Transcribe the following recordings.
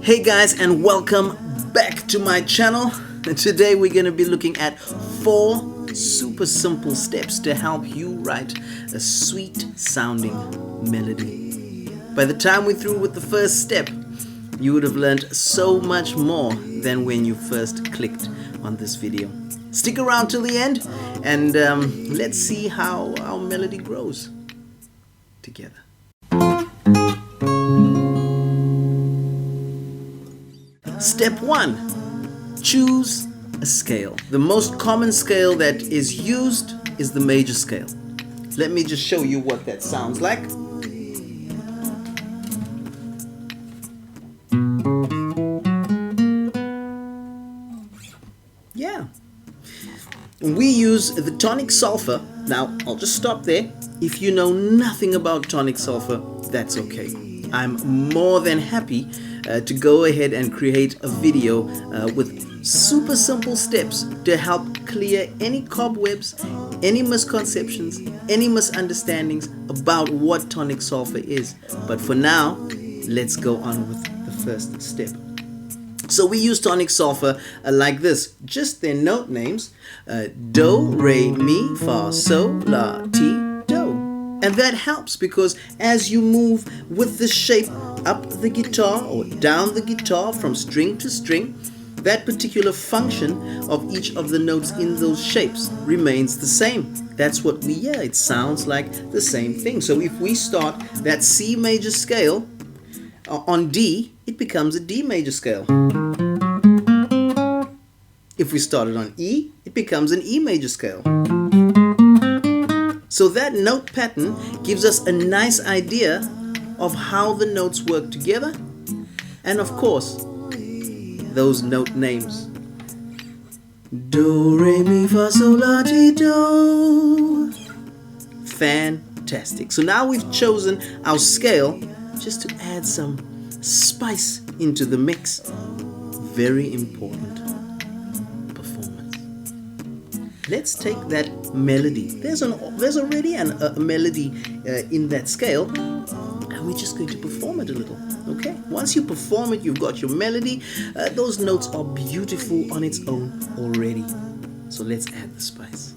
Hey guys, and welcome back to my channel. Today we're going to be looking at 4 super simple steps to help you write a sweet sounding melody. By the time we're through with the first step, you would have learned so much more than when you first clicked on this video. Stick around till the end and let's see how our melody grows together. Step 1. Choose a scale. The most common scale that is used is the major scale. Let me just show you what that sounds like. Yeah. We use the Tonic Sulfur. Now, I'll just stop there. If you know nothing about Tonic Sulfur, that's okay. I'm more than happy to go ahead and create a video with super simple steps to help clear any cobwebs, any misconceptions, any misunderstandings about what Tonic Solfa is. But for now, let's go on with the first step. So we use Tonic Solfa like this, just their note names, do, re, mi, fa, sol, la, ti, do. And that helps because as you move with the shape up the guitar or down the guitar from string to string, that particular function of each of the notes in those shapes remains the same. That's what we hear. It sounds like the same thing. So if we start that C major scale on D, it becomes a D major scale. If we start it on E, it becomes an E major scale. So that note pattern gives us a nice idea of how the notes work together, and of course, those note names. Do, re, mi, fa, sol, la, ti, do. Fantastic. So now we've chosen our scale just to add some spice into the mix. Very important. Let's take that melody. There's already a melody in that scale, and we're just going to perform it a little. Okay? Once you perform it, you've got your melody. Those notes are beautiful on its own already. So let's add the spice.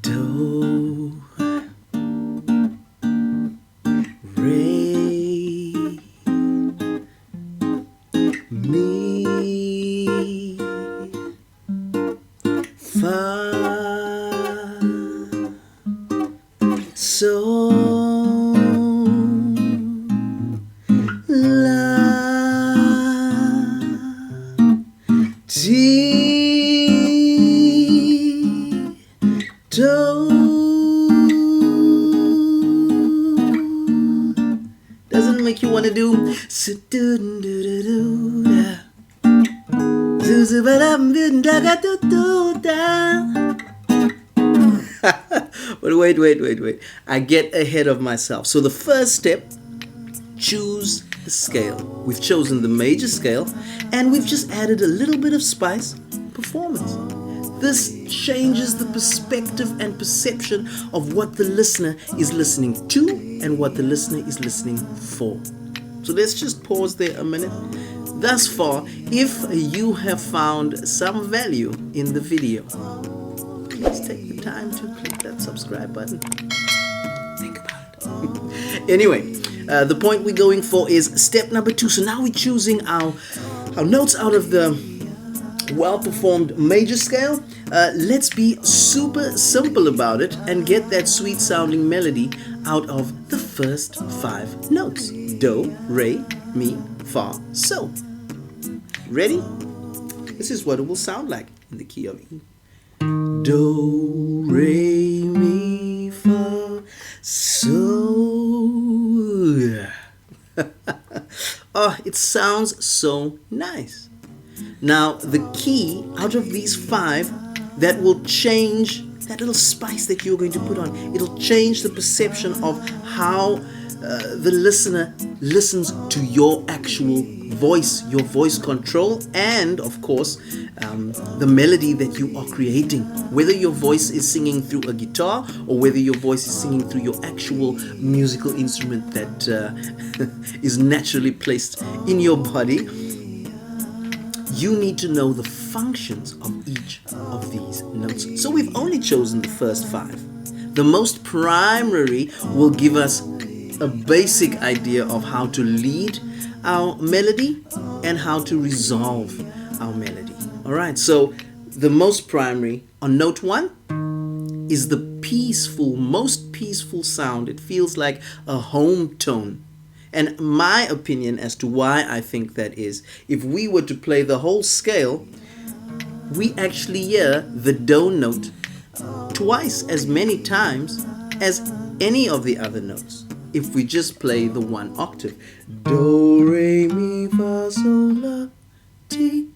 Do, re, mi, fa, sol, la, ti, do. Doesn't make you want to do but wait. I get ahead of myself. So the first step, choose the scale. We've chosen the major scale and we've just added a little bit of spice, performance. This changes the perspective and perception of what the listener is listening to and what the listener is listening for. So let's just pause there a minute. Thus far, if you have found some value in the video, please take the time to click that subscribe button. Think about it. Anyway, the point we're going for is step number 2. So now we're choosing our notes out of the well-performed major scale. Let's be super simple about it and get that sweet sounding melody out of the first 5 notes. Do, re, mi, fa, sol. Ready? This is what it will sound like in the key of E. Do, re, mi, fa, sol. Oh, it sounds so nice. Now, the key out of these 5 that will change that little spice that you're going to put on, it'll change the perception of how the listener listens to your actual your voice control, and of course, the melody that you are creating. Whether your voice is singing through a guitar or whether your voice is singing through your actual musical instrument that is naturally placed in your body, you need to know the functions of each of these notes. So we've only chosen the first 5. The most primary will give us a basic idea of how to lead our melody and how to resolve our melody. All right, so the most primary on note 1 is the most peaceful sound. It feels like a home tone. And my opinion as to why I think that is, if we were to play the whole scale, we actually hear the do note twice as many times as any of the other notes. If we just play the 1 octave, do, re, mi, fa, sol, la, ti,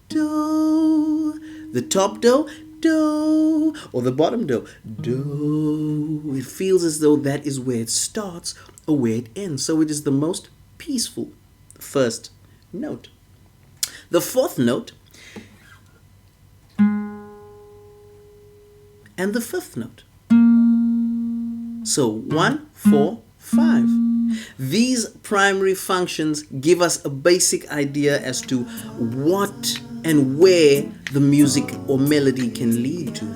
do, the top do, do, or the bottom do, do. It feels as though that is where it starts or where it ends. So it is the most peaceful first note. The 4th note and the 5th note. So 1, 4, 5. These primary functions give us a basic idea as to what and where the music or melody can lead to.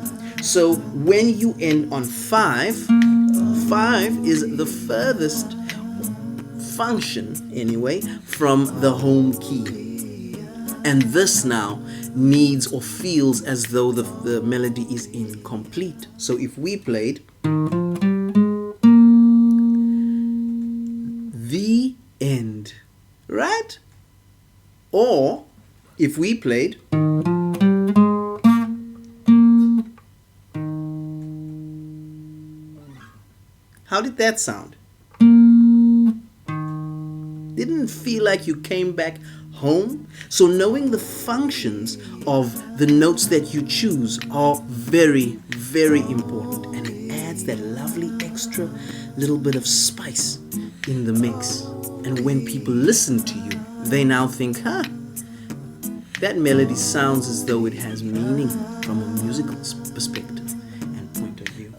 So when you end on 5, 5 is the furthest function, anyway, from the home key. And this now needs or feels as though the melody is incomplete. So if we played the end, right? Or if we played how did that sound? Didn't feel like you came back home? So knowing the functions of the notes that you choose are very, very important, and it adds that lovely extra little bit of spice in the mix. And when people listen to you, they now think, that melody sounds as though it has meaning from a musical perspective and point of view.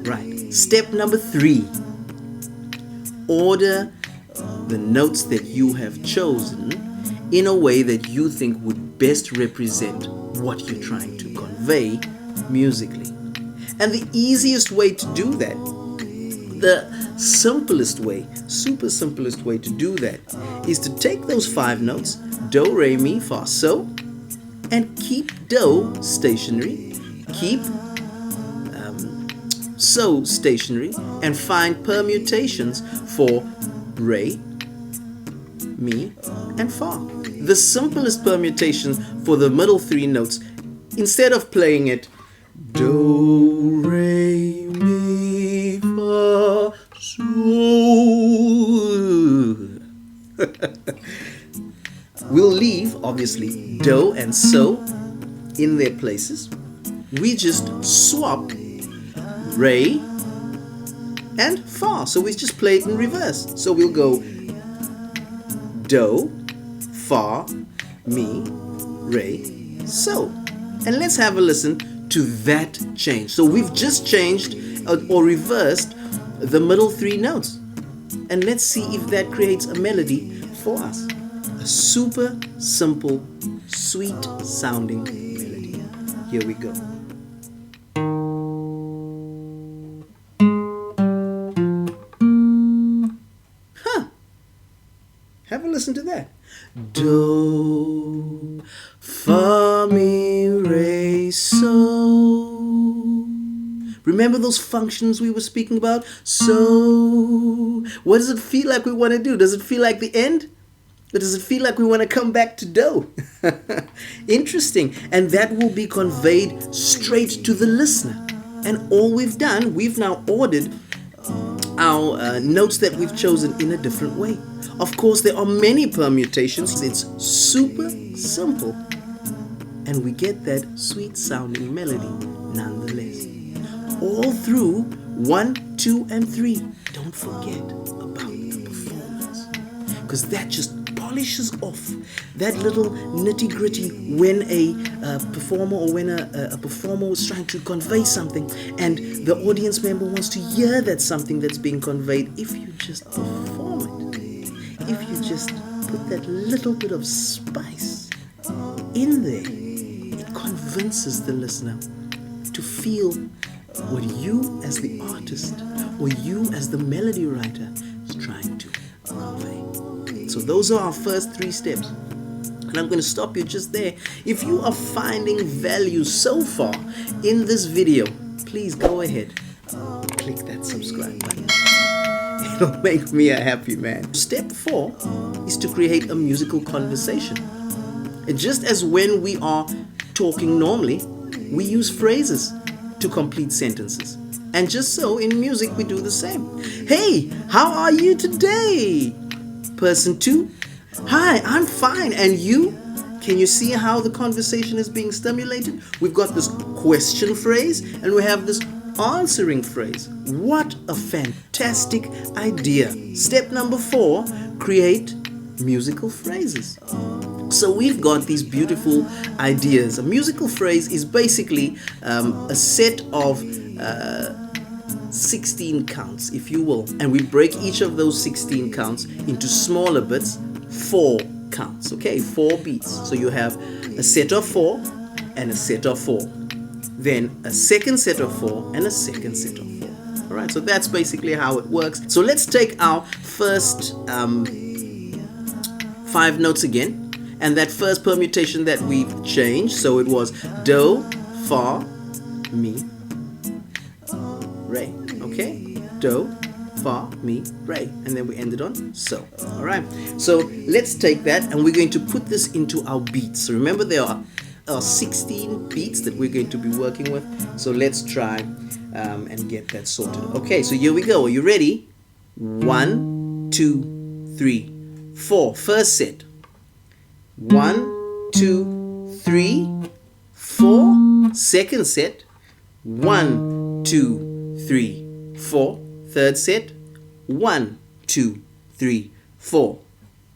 Right. Step number 3. Order the notes that you have chosen in a way that you think would best represent what you're trying to convey musically. And the easiest way to do that, the simplest way, super simplest way to do that, is to take those 5 notes, do, re, mi, fa, so, and keep do stationary, keep so stationary, and find permutations for re, mi, and fa. The simplest permutation for the middle 3 notes, instead of playing it do, re, mi, fa, so, we'll leave obviously do and so in their places. We just swap re and fa, so we just play it in reverse. So we'll go do, fa, mi, re, so. And let's have a listen to that change. So we've just changed or reversed the middle 3 notes. And let's see if that creates a melody for us. A super simple, sweet sounding melody. Here we go. Have a listen to that. Do, fa, mi, re, so. Remember those functions we were speaking about? So, what does it feel like we want to do? Does it feel like the end? Or does it feel like we want to come back to do? Interesting. And that will be conveyed straight to the listener. And all we've done, we've now ordered our notes that we've chosen in a different way. Of course, there are many permutations. It's super simple. And we get that sweet sounding melody nonetheless. All through 1, 2, and 3. Don't forget about the performance, because that just polishes off that little nitty-gritty when a performer or when a performer was trying to convey something and the audience member wants to hear that something that's being conveyed. If you just perform it, if you just put that little bit of spice in there, it convinces the listener to feel what you as the artist or you as the melody writer is trying to convey. So those are our first 3 steps. And I'm going to stop you just there. If you are finding value so far in this video, please go ahead, click that subscribe button. It'll make me a happy man. Step 4 is to create a musical conversation. And just as when we are talking normally, we use phrases to complete sentences. And just so in music we do the same. Hey, how are you today? Person 2, hi, I'm fine. And you? Can you see how the conversation is being stimulated? We've got this question phrase and we have this answering phrase. What a fantastic idea. Step number 4, create musical phrases. So we've got these beautiful ideas. A musical phrase is basically a set of 16 counts, if you will. And we break each of those 16 counts into smaller bits, 4 counts, okay? 4 beats. So you have a set of 4 and a set of 4. Then a second set of 4 and a second set of 4. All right, so that's basically how it works. So let's take our first 5 notes again. And that first permutation that we've changed, so it was do, fa, mi, re. Okay? Do, fa, mi, re. And then we ended on so. Alright. So let's take that and we're going to put this into our beats. So remember there are 16 beats that we're going to be working with. So let's try and get that sorted. Okay, so here we go. Are you ready? 1, 2, 3, 4. First set. 1, 2, 3, 4. Second set. 1, 2, 3, 4. Third set. 1, 2, 3, 4.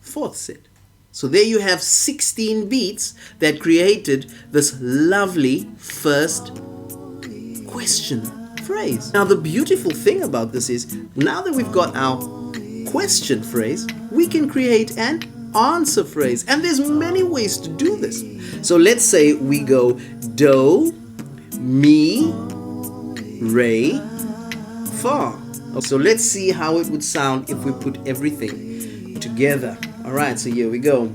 Fourth set. So there you have 16 beats that created this lovely first question phrase. Now the beautiful thing about this is now that we've got our question phrase, we can create an answer phrase, and there's many ways to do this. So let's say we go do, mi, re, fa. So let's see how it would sound if we put everything together. All right, so here we go.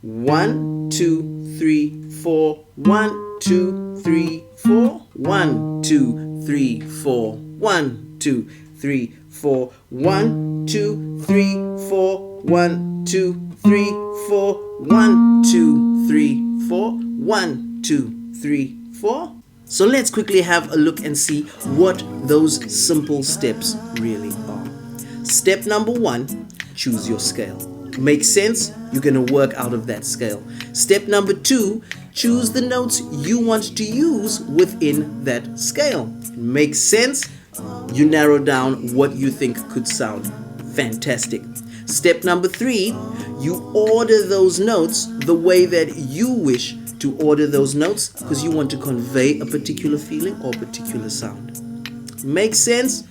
1, 2, 3, 4. 1, 2, 3, 4. 1, 2, 3, 4. 1, 2, 3, 4. 1, 2, 3, 4. 1, 2, 3, 4. 1, 2, 3, 4. 1, 2, 3, 4. So let's quickly have a look and see what those simple steps really are. Step number 1, choose your scale. Makes sense? You're going to work out of that scale. Step number 2, choose the notes you want to use within that scale. Makes sense? You narrow down what you think could sound fantastic. Step number 3, you order those notes the way that you wish to order those notes because you want to convey a particular feeling or particular sound. Makes sense?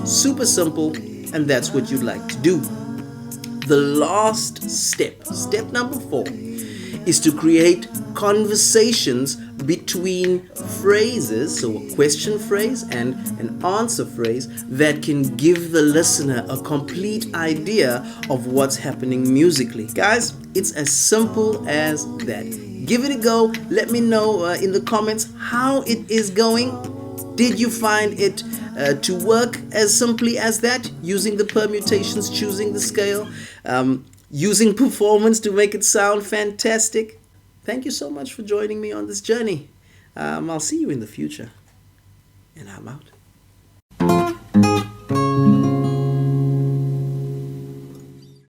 Super simple, and that's what you'd like to do. The last step, step number 4, is to create conversations between phrases, so a question phrase and an answer phrase that can give the listener a complete idea of what's happening musically. Guys, it's as simple as that. Give it a go. Let me know in the comments how it is going. Did you find it to work as simply as that, using the permutations, choosing the scale, using performance to make it sound fantastic? Thank you so much for joining me on this journey. I'll see you in the future, and I'm out.